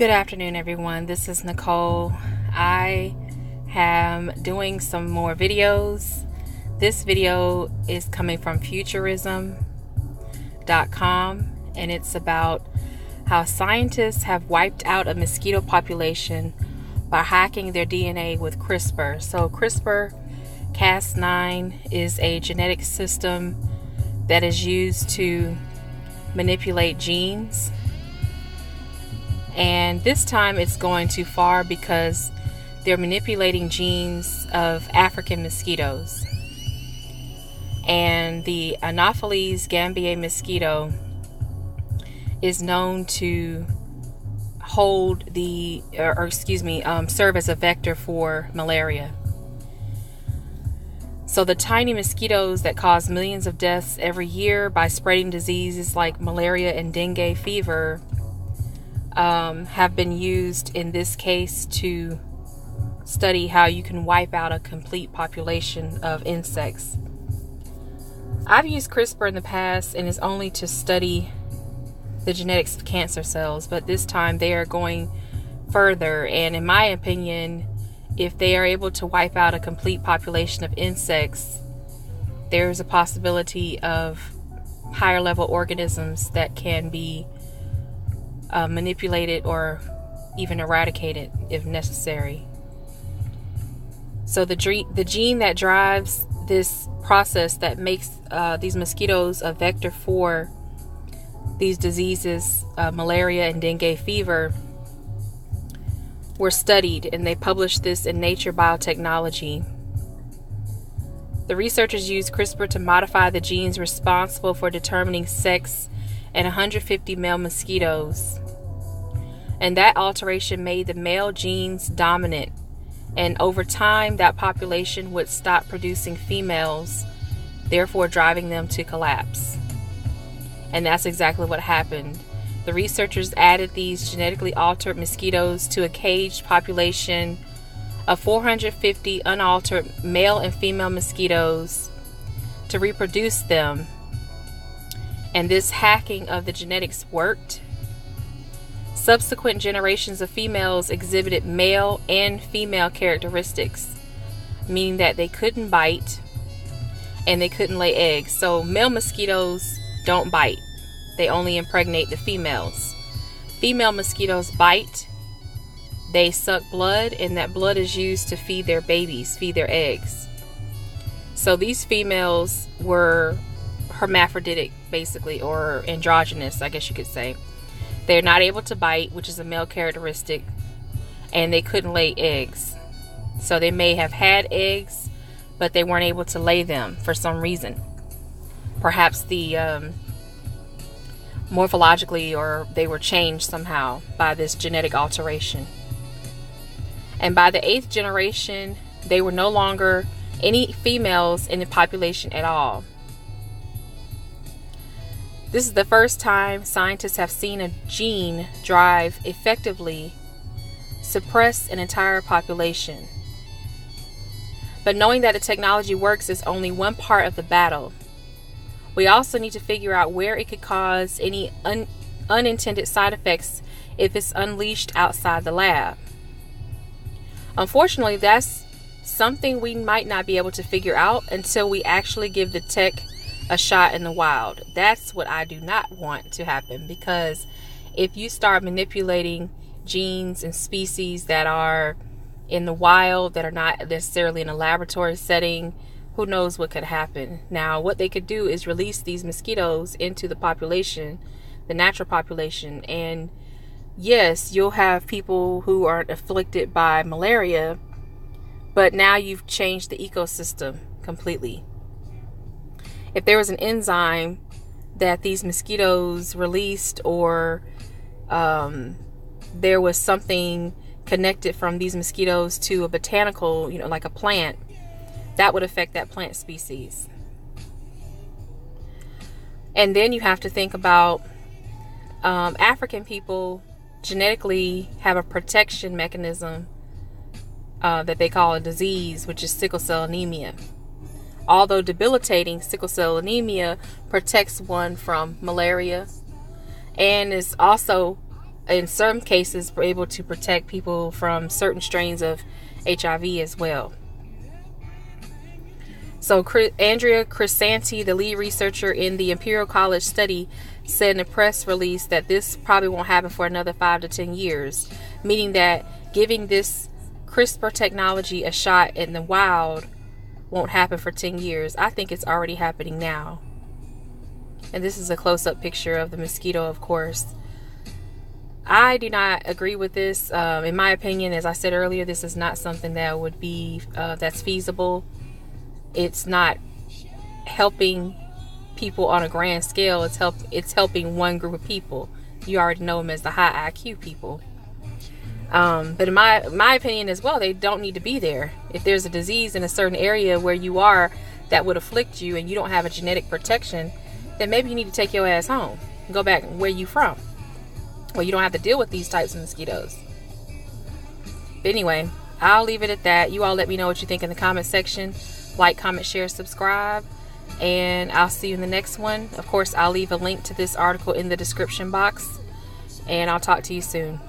Good afternoon, everyone. This is Nicole. I am doing some more videos. This video is coming from futurism.com, and it's about how scientists have wiped out a mosquito population by hacking their DNA with CRISPR. So CRISPR-Cas9 is a genetic system that is used to manipulate genes. And this time it's going too far because they're manipulating genes of African mosquitoes. And the Anopheles gambiae mosquito is known to hold serve as a vector for malaria. So the tiny mosquitoes that cause millions of deaths every year by spreading diseases like malaria and dengue fever have been used in this case to study how you can wipe out a complete population of insects. I've used CRISPR in the past, and it's only to study the genetics of cancer cells, but this time they are going further, and in my opinion, if they are able to wipe out a complete population of insects, there's a possibility of higher level organisms that can be manipulated or even eradicated if necessary. So the gene that drives this process that makes these mosquitoes a vector for these diseases, malaria and dengue fever, were studied, and they published this in Nature Biotechnology. The researchers used CRISPR to modify the genes responsible for determining sex in 150 male mosquitoes, and that alteration made the male genes dominant, and over time that population would stop producing females, therefore driving them to collapse. And that's exactly what happened. The researchers added these genetically altered mosquitoes to a caged population of 450 unaltered male and female mosquitoes to reproduce them. And this hacking of the genetics worked. Subsequent generations of females exhibited male and female characteristics, meaning that they couldn't bite and they couldn't lay eggs. So male mosquitoes don't bite. They only impregnate the females. Female mosquitoes bite. They suck blood, and that blood is used to feed their babies, feed their eggs. So these females were hermaphroditic, basically, or androgynous, I guess you could say. They're not able to bite, which is a male characteristic, and they couldn't lay eggs. So they may have had eggs, but they weren't able to lay them for some reason. Perhaps the morphologically, or they were changed somehow by this genetic alteration. And by the 8th generation, they were no longer any females in the population at all. This is the first time scientists have seen a gene drive effectively suppress an entire population. But knowing that the technology works is only one part of the battle. We also need to figure out where it could cause any unintended side effects if it's unleashed outside the lab. Unfortunately, that's something we might not be able to figure out until we actually give the tech a shot in the wild. That's what I do not want to happen, because if you start manipulating genes and species that are in the wild, that are not necessarily in a laboratory setting, who knows what could happen. Now, what they could do is release these mosquitoes into the population, the natural population, and yes, you'll have people who aren't afflicted by malaria, but now you've changed the ecosystem completely. If there was an enzyme that these mosquitoes released, or there was something connected from these mosquitoes to a botanical, like a plant, that would affect that plant species. And then you have to think about African people genetically have a protection mechanism that they call a disease, which is sickle cell anemia. Although debilitating, sickle cell anemia protects one from malaria and is also in some cases, were able to protect people from certain strains of HIV as well. So Andrea Crisanti, the lead researcher in the Imperial College study, said in a press release that this probably won't happen for another 5 to 10 years, meaning that giving this CRISPR technology a shot in the wild won't happen for 10 years. I think it's already happening now. And this is a close-up picture of the mosquito, of course. I do not agree with this. In my opinion, as I said earlier, this is not something that would be that's feasible. It's not helping people on a grand scale. It's helping one group of people. You already know them as the high IQ people. But in my opinion as well, they don't need to be there. If there's a disease in a certain area where you are that would afflict you and you don't have a genetic protection, then maybe you need to take your ass home and go back where you from, where you don't have to deal with these types of mosquitoes. But anyway, I'll leave it at that. You all let me know what you think in the comment section. Like, comment, share, subscribe, and I'll see you in the next one. Of course, I'll leave a link to this article in the description box, and I'll talk to you soon.